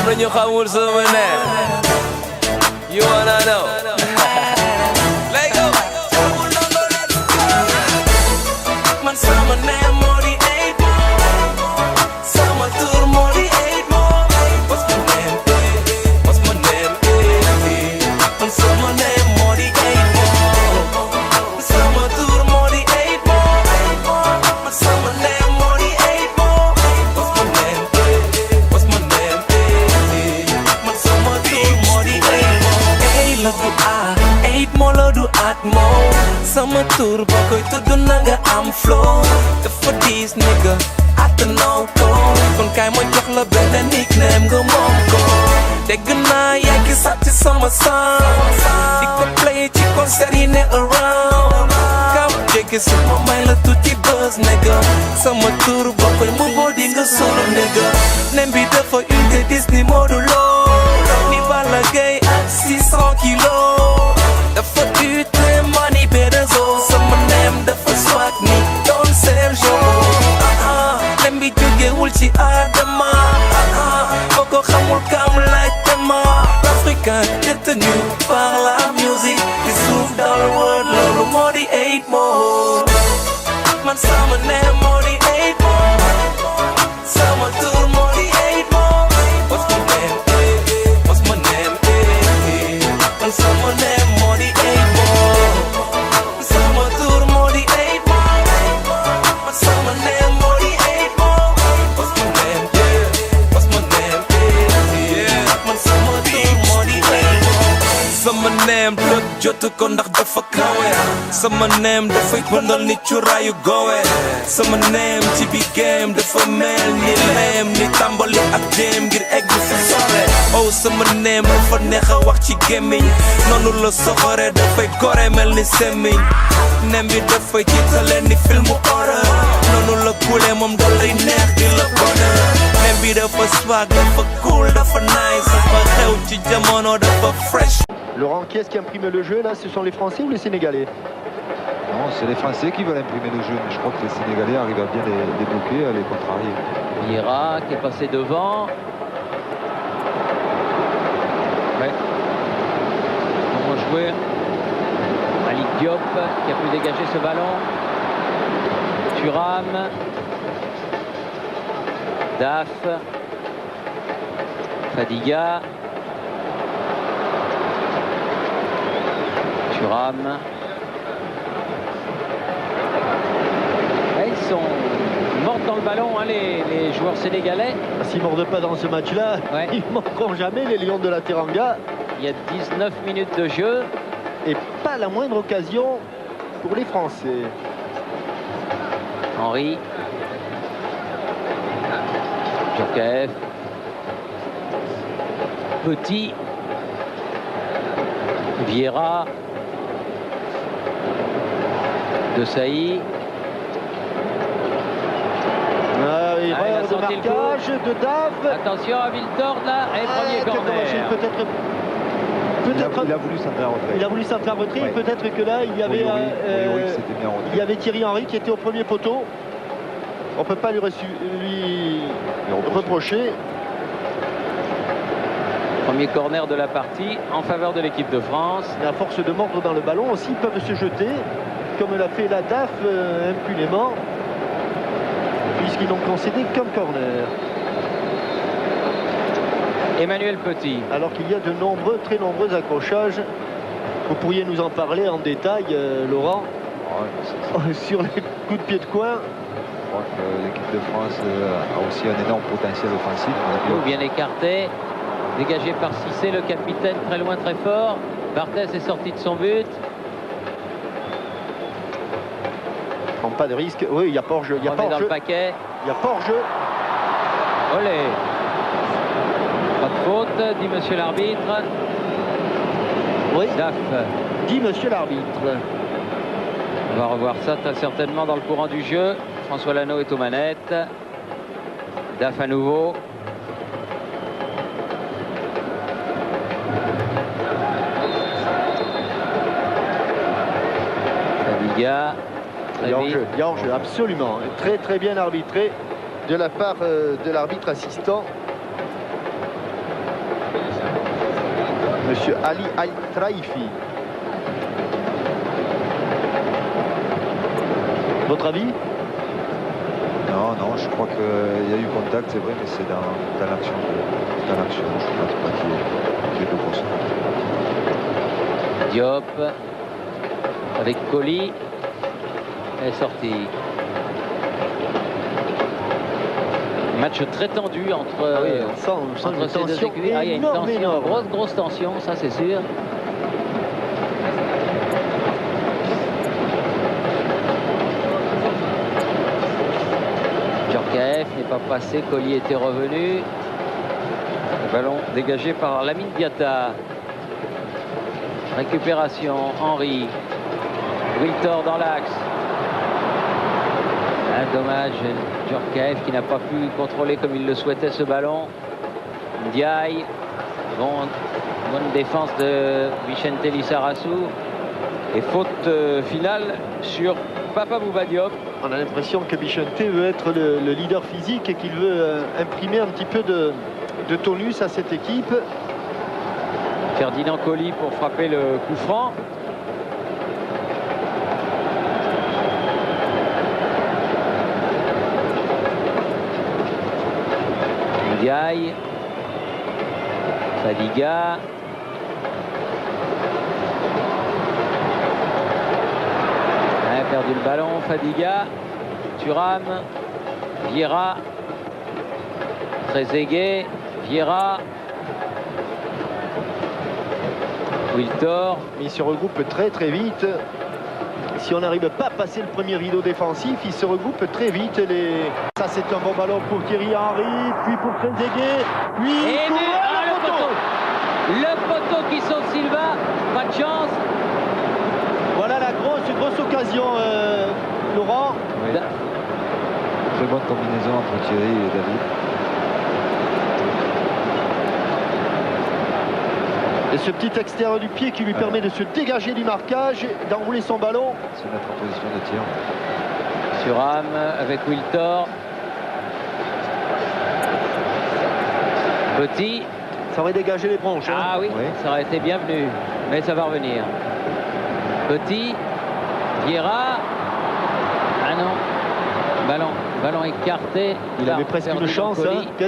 la ñu xamul sama neem. You wanna know? Let's go. Man sama neem moo di 8 Mall. Sama tur moo di 8 Mall. What's my name? What's my name? Man sama neem moo di 8 Mall. Sama tur moo di 8 Mall. Man sama neem moo di 8 Mall. What's my name? What's my name? Man sama tur moo di 8 Mall. Hey la du A 8 Mall la du at Mall. Sama tur boo koy tudd na nga am flow. Dafa diis nigga attanoo ko. Kon kaay ma jox la benn nickname nga moom ko. Dégg naa yaa ngi sàcc sama sound. Di ko play ci concert yi ne around. Kam jege sama may la tuuti buzz nigga. Sama tur boo koy mu boo di nga solo nigga. Nem bi dafa unité Disney Modou Lo. Ni Balla Gaye ak 600 kilos. Dafa ute money better zo. Sama nem dafa swag ni Don Sergio. Nem bi jógewul ci Adama. Boo ko xamul kam laajte ma. L'Africain détenu par la musique. Qui souffle dans le world loolu moo di 8 Mall. Man sama nem moo di 8 Mall. Sama tur moo di 8 Mall. What's my name? What's my name? Man sama nem moo di 8 Mall. Sama tur moo di 8 Mall. Man sama nem moo di 8 Mall. What's my name? What's my name? Man sama tur moo di 8 Mall. Sama nem la jotu ko ndax dafa kawe. Sama nem dafay bëndal ni curaayu gowe. Sama nem ci bi game dafa mel ni lem ni tàmbali ak jéem ngir egg fu sore. Oh sama nem dafa neex a wax ci gémmiñ. Noonu la soxore dafay gore mel ni semmiñ. Nem bi dafay jiitale ni filmu horreur. Noonu la kuule moom da lay neex di la bonheur. Nem bi dafa swag dafa cool dafa nice. Dafa xew ci jamono dafa fresh. Laurent, qui est-ce qui imprime le jeu là? Ce sont les Français ou les Sénégalais? Non, c'est les Français qui veulent imprimer le jeu, mais je crois que les Sénégalais arrivent à bien les bloquer, à les contrarier. Vieira qui est passé devant. Ouais. Comment jouer? Malik Diop qui a pu dégager ce ballon. Thuram. Daf. Fadiga. Thuram. Ils sont morts dans le ballon, hein, les joueurs sénégalais. S'ils ne mordent pas dans ce match-là, Ouais. ils ne manqueront jamais, les Lions de la Teranga. Il y a 19 minutes de jeu. Et pas la moindre occasion pour les Français. Henry. Djorkaeff. Petit. Vieira. De Sailly. Erreur il a de senti le marquage de Dave. Attention à Viltord là. Et premier quel dommage, corner. Il a voulu centrer en retrait. Il a voulu centrer en retrait. Ouais. Peut-être que là, il y avait, Oui, c'était bien en retrait. il y avait Thierry Henry qui était au premier poteau. On ne peut pas lui reprocher. Premier corner de la partie en faveur de l'équipe de France. Mais à force de mordre dans le ballon aussi, ils peuvent se jeter, comme l'a fait la DAF impunément, puisqu'ils n'ont concédé qu'un corner. Emmanuel Petit. Alors qu'il y a de nombreux, très nombreux accrochages. Vous pourriez nous en parler en détail, Laurent, sur les coups de pied de coin. Je crois que l'équipe de France a aussi un énorme potentiel offensif. Bien écarté. Dégagé par Cissé, le capitaine, très loin, très fort. Barthez est sorti de son but. Prend pas de risque. Oui, il y a pas hors-jeu. Il y a pas dans le hors-jeu. paquet. Il y a pas hors-jeu. Olé. Pas de faute, dit monsieur l'arbitre. Oui, Daf. dit monsieur l'arbitre. On va revoir ça très certainement dans le courant du jeu. François Lano est aux manettes. Daf à nouveau. Fadiga. Il y a hors-jeu, absolument. Très très bien arbitré de la part de l'arbitre assistant. Monsieur Ali Al-Traifi. Votre avis? Non, je crois qu'il y a eu contact, c'est vrai, mais c'est dans l'action. Je pense pas qu'il y ait de grosse. Diop avec Colli. Elle est sortie. Match très tendu entre, on sent entre une ces deux tension équipes. Ah, il y a une énorme, tension, énorme. grosse tension, ça c'est sûr. Djorkaeff n'est pas passé, Colli était revenu. Le ballon dégagé par Lamine Diatta. Récupération, Henry. Wiltor dans l'axe. Ah, dommage, Djorkaeff qui n'a pas pu contrôler comme il le souhaitait ce ballon. Ndiaye. Bonne défense de Vicente Lizarazu. Et faute finale sur Papa Bouba Diop. On a l'impression que Bichente veut être le leader physique et qu'il veut imprimer un petit peu de tonus à cette équipe. Ferdinand Colli pour frapper le coup franc. Ndiaye. Fadiga. Il a perdu le ballon, Fadiga. Thuram. Vieira. Trezeguet. Vieira. Wiltor. Mais il se regroupe très vite. Si on n'arrive pas à passer le premier rideau défensif, il se regroupe très vite. Ça c'est un bon ballon pour Thierry Henry, puis pour Trezeguet, puis Et pour le poteau. Le poteau qui sauve Silva. Pas de chance. Voilà la grosse occasion, Laurent. Oui. Très bonne combinaison entre Thierry et David. Et ce petit extérieur du pied qui lui permet de se dégager du marquage, d'enrouler son ballon. Se mettre en position de tir. Thuram avec Wiltor. Petit. Ça aurait dégagé les branches. Ah oui, Oui. ça aurait été bienvenu. Mais ça va revenir. Petit. Vieira. Ah non. Ballon écarté. Il avait presque une chance.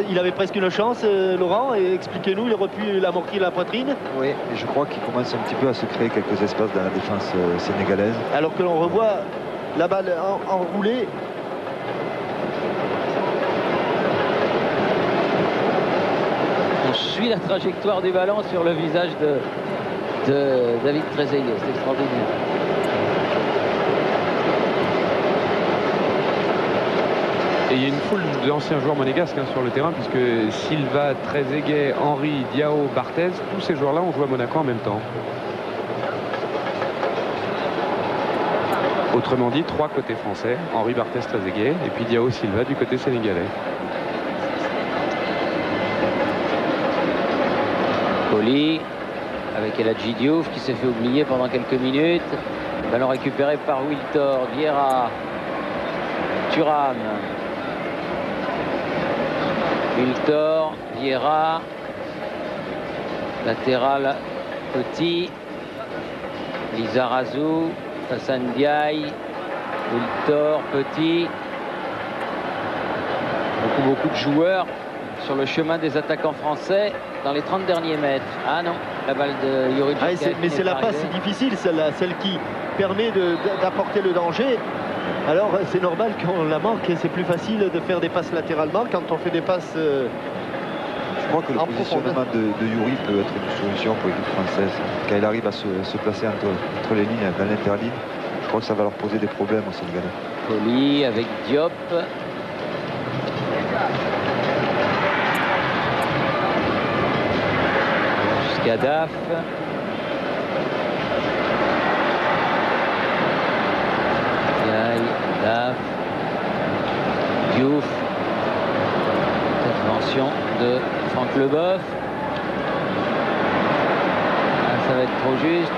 Il avait presque une chance, Laurent. Et expliquez-nous, il aurait pu l'amortir la poitrine. Oui, et je crois qu'il commence un petit peu à se créer quelques espaces dans la défense sénégalaise. Alors que l'on revoit la balle enroulée. On suit la trajectoire du ballon sur le visage de David Trezeguet. C'est extraordinaire. Et il y a une foule d'anciens joueurs monégasques sur le terrain, puisque Silva, Trezeguet, Henry, Diao, Barthez, tous ces joueurs-là ont joué à Monaco en même temps. Autrement dit, 3 côtés français, Henry, Barthez, Trezeguet, et puis Diao, Silva du côté sénégalais. Colli avec El Hadji Diouf qui s'est fait oublier pendant quelques minutes. Ballon récupéré par Wiltor, Vieira, Thuram. Wiltor, Vieira, latéral Petit, Lizarazu, Hassan Ndiaye, Wiltor, Petit. Beaucoup de joueurs sur le chemin des attaquants français dans les 30 derniers mètres. Ah non, la balle de Youri Djorkaeff. Mais c'est la passe difficile, celle qui permet d'apporter le danger. Alors c'est normal qu'on la manque, c'est plus facile de faire des passes latéralement quand on fait des passes Je crois que le positionnement de Youri peut être une solution pour l'équipe française. Quand il arrive à se placer entre les lignes, dans l'interligne, je crois que ça va leur poser des problèmes au Sénégalais. Colli avec Diop. Jusqu'à Daf. Daf. Diouf. Intervention de Franck Leboeuf. Ça va être trop juste.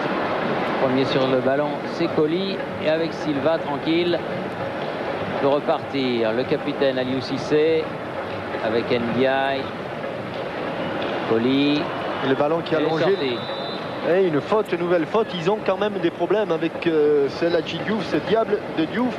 Premier sur le ballon, c'est Colli. Et avec Silva, tranquille, peut repartir. Le capitaine Aliou Cissé avec Ndiaye. Colli. Le ballon qui a Elle est allongé. sortie. Et une faute, une nouvelle faute. Ils ont quand même des problèmes avec ce Ladji Diouf, ce diable de Diouf.